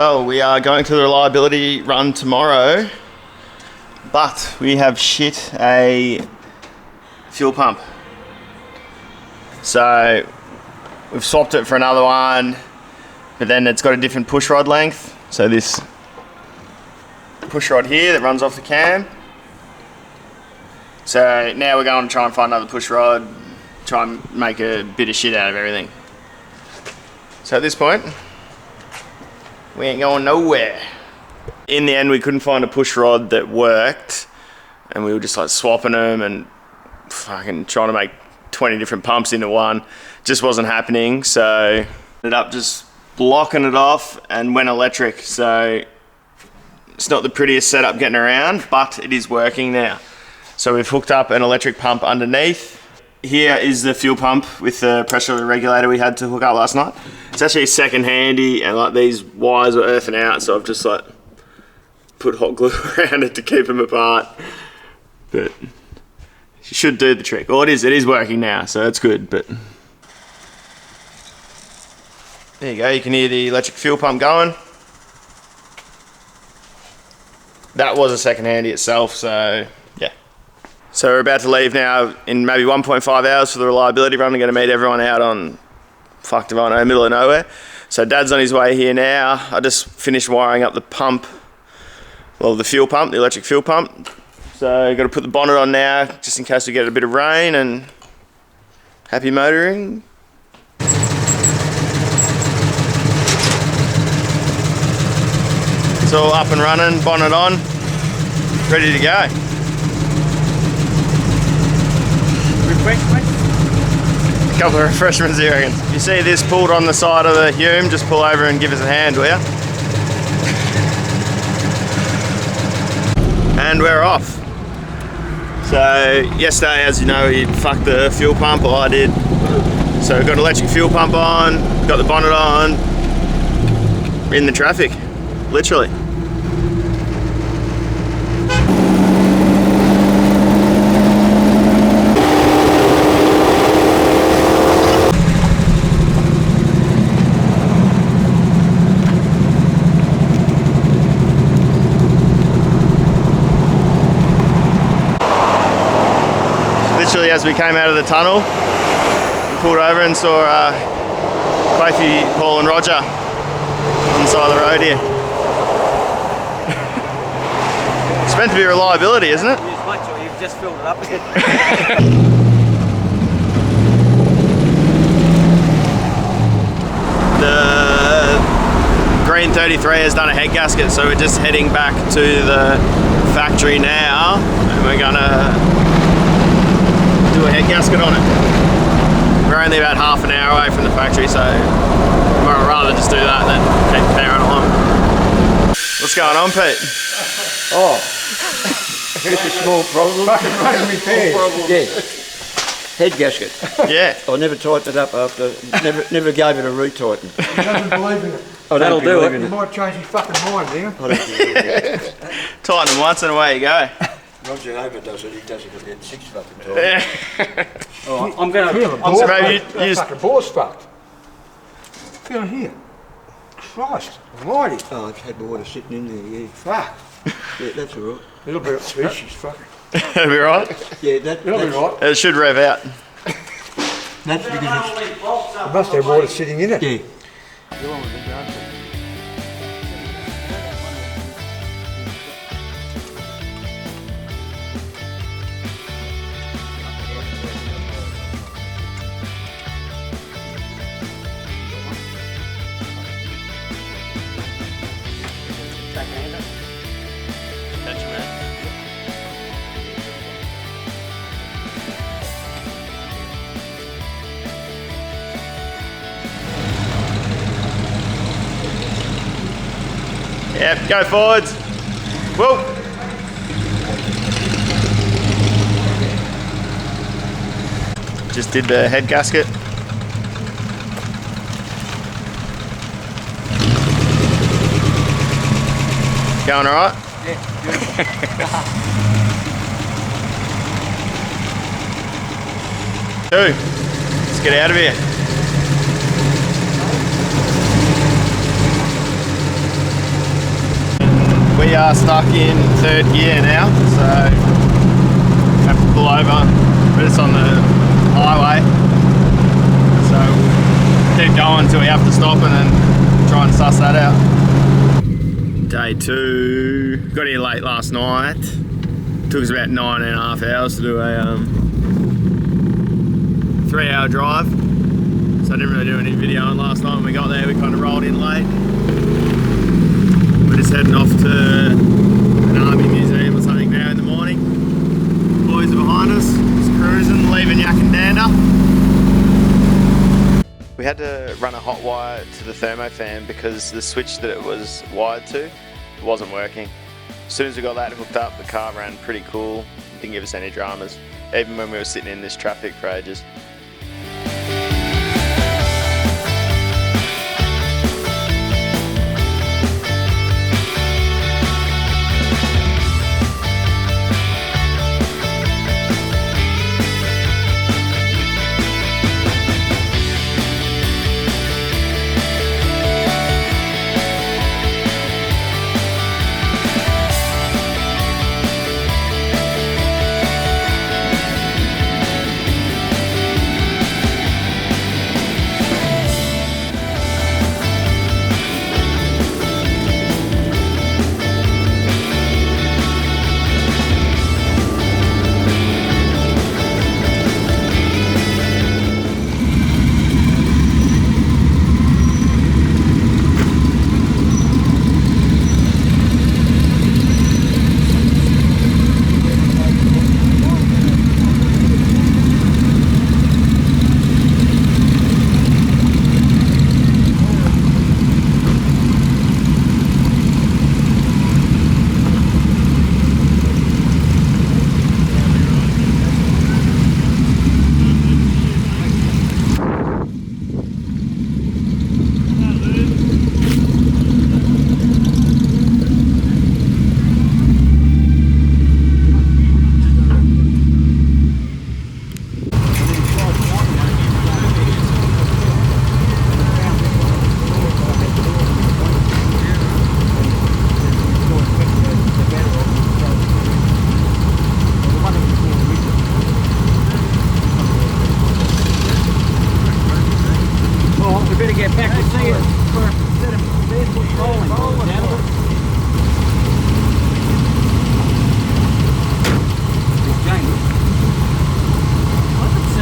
Well, we are going to the reliability run tomorrow, but we have shit a fuel pump. So we've swapped it for another one, but then it's got a different push rod length. So this push rod here that runs off the cam. So now we're going to try and find another push rod, try and make a bit of shit out of everything. So at this point, we ain't going nowhere. In the end, we couldn't find a push rod that worked, and we were just like swapping them and fucking trying to make 20 different pumps into one. Just wasn't happening, so ended up just blocking it off and went electric. So it's not the prettiest setup getting around, but it is working now. So we've hooked up an electric pump underneath. Here is the fuel pump with the pressure regulator we had to hook up last night. It's actually second handy, and like these wires were earthing out, so I've just like put hot glue around it to keep them apart. But it should do the trick. Well, it is working now, so that's good. But there you go, you can hear the electric fuel pump going. That was a second handy itself, so yeah. So we're about to leave now in maybe 1.5 hours for the reliability run. We're going to meet everyone out on, fuck if I know, middle of nowhere. So Dad's on his way here now. I just finished wiring up the pump, well, the fuel pump, the electric fuel pump. So got to put the bonnet on now, just in case we get a bit of rain, and happy motoring. It's all up and running, bonnet on, ready to go. A couple of refreshments here, I reckon. If you see this pulled on the side of the Hume, just pull over and give us a hand, will ya? And we're off. So yesterday, as you know, we fucked the fuel pump, or I did. So we've got an electric fuel pump on, got the bonnet on, in the traffic, literally. Literally as we came out of the tunnel, we pulled over and saw Clafey, Paul and Roger on the side of the road here. It's meant to be reliability, isn't it? As much, or you've just filled it up again. The Green 33 has done a head gasket, so we're just heading back to the factory now, and we're gonna do a head gasket on it. We're only about half an hour away from the factory, so I'd rather just do that than keep powering along. What's going on, Pete? Oh, just a small problem. Fucking running repairs. Yeah, head gasket. Yeah. I never tightened it up after, never gave it a re-tighten. He doesn't believe in it. Oh, that'll do it. He might change his fucking mind, do you? Tighten them once and away you go. Roger Over does it, he does it about 6 fucking times. Yeah. Oh, I'm going Feel the to... ball, so maybe you that just- fucking ball's fucked. Feel it here. Christ almighty. Oh, I've had water sitting in there, yeah. Fuck. Yeah, that's all right. A little bit of species, fucking. That'll be right. Yeah, It'll be right. It should rev out. That's because it's... It must have water sitting in it. Yeah. Yep, go forwards. Whoa. Just did the head gasket. Going all right? Yeah, beautiful. Two. Let's get out of here. We are stuck in third gear now, so have to pull over, but it's on the highway. So keep going until we have to stop and then try and suss that out. Day 2, got here late last night. Took us about 9.5 hours to do a 3-hour drive. So I didn't really do any videoing last night when we got there. We kind of rolled in late. We're just heading off to an army museum or something now in the morning. Boys are behind us, just cruising, leaving Yakandanda. We had to run a hot wire to the thermo fan because the switch that it was wired to wasn't working. As soon as we got that hooked up, the car ran pretty cool. Didn't give us any dramas, even when we were sitting in this traffic for ages.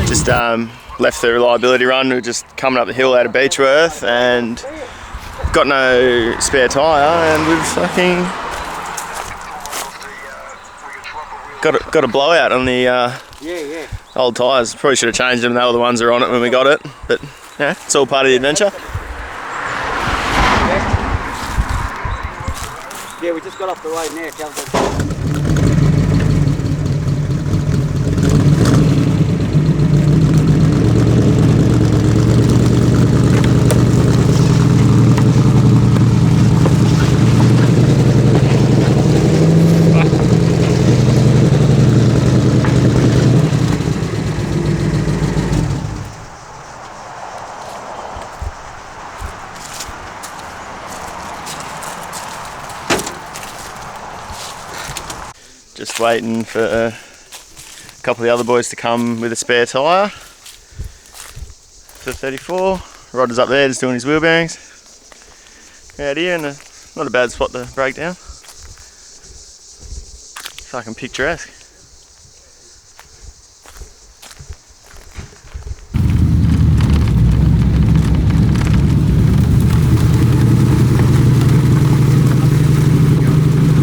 Just left the reliability run. We were just coming up the hill out of Beechworth and got no spare tyre, and we've fucking got a blowout on the old tyres. Probably should have changed them. They were the ones that were on it when we got it, but yeah, it's all part of the adventure. Yeah, we just got off the road now. Just waiting for a couple of the other boys to come with a spare tyre for 34. Rod is up there just doing his wheel bearings. Out here, and not a bad spot to break down. Fucking picturesque.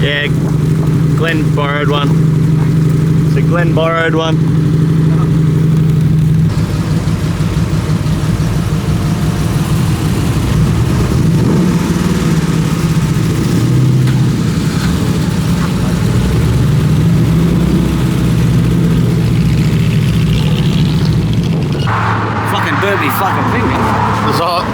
Yeah, Glenn borrowed one. So Glenn borrowed one. Fucking burnt me fucking finger. It's hot.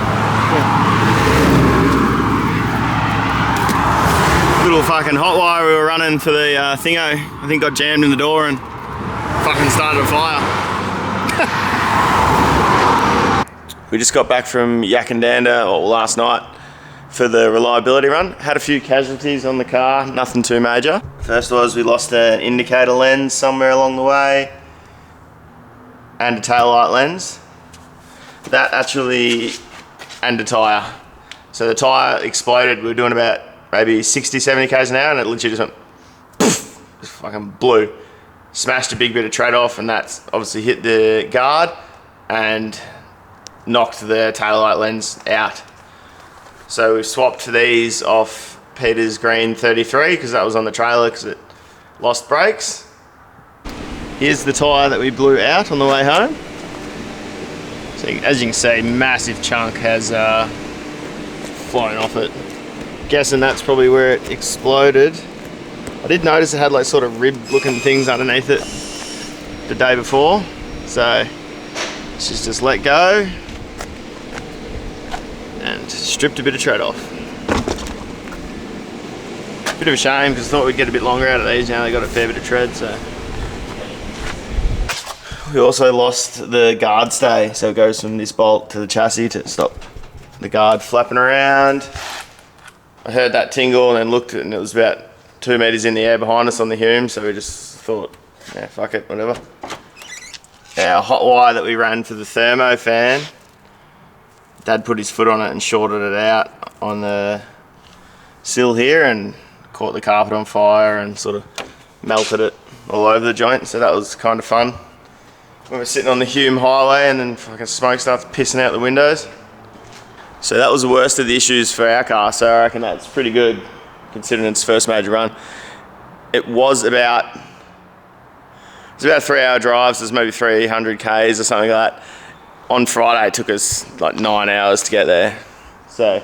Little fucking hot wire we were running for the thingo, I think got jammed in the door and fucking started a fire. We just got back from Yakandanda last night. for the reliability run. Had a few casualties on the car, nothing too major. First was we lost an indicator lens somewhere along the way and a tail light lens. That actually, and a tyre. So the tyre exploded. We were doing about maybe 60, 70 k's an hour and it literally just went poof, just fucking blew. Smashed a big bit of tread off and that's obviously hit the guard and knocked the taillight lens out. So we swapped these off Peter's green 33 because that was on the trailer because it lost brakes. Here's the tyre that we blew out on the way home. So as you can see, massive chunk has flown off it. Guessing that's probably where it exploded. I did notice it had like sort of rib looking things underneath it the day before. So let's just let go and stripped a bit of tread off. Bit of a shame because I thought we'd get a bit longer out of these. Now they got a fair bit of tread. So we also lost the guard stay, so it goes from this bolt to the chassis to stop the guard flapping around. I heard that tingle and then looked and it was about 2 meters in the air behind us on the Hume, so we just thought, yeah, fuck it, whatever. Our hot wire that we ran for the thermo fan, Dad put his foot on it and shorted it out on the sill here and caught the carpet on fire and sort of melted it all over the joint, so that was kind of fun. We were sitting on the Hume highway and then fucking smoke starts pissing out the windows. So that was the worst of the issues for our car, so I reckon that's pretty good considering its first major run. It was about 3 hour drives, so it was maybe 300 Ks or something like that. On Friday it took us like 9 hours to get there. So,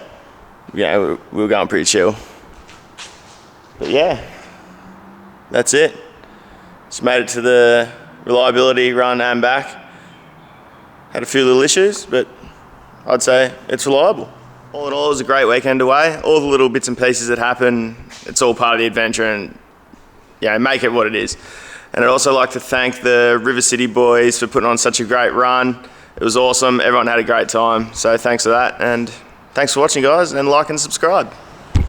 yeah, we were going pretty chill. But yeah, that's it. Just made it to the reliability run and back. Had a few little issues, but I'd say it's reliable. All in all, it was a great weekend away. All the little bits and pieces that happen, it's all part of the adventure and yeah, make it what it is. And I'd also like to thank the River City boys for putting on such a great run. It was awesome, everyone had a great time. So thanks for that and thanks for watching guys and like and subscribe.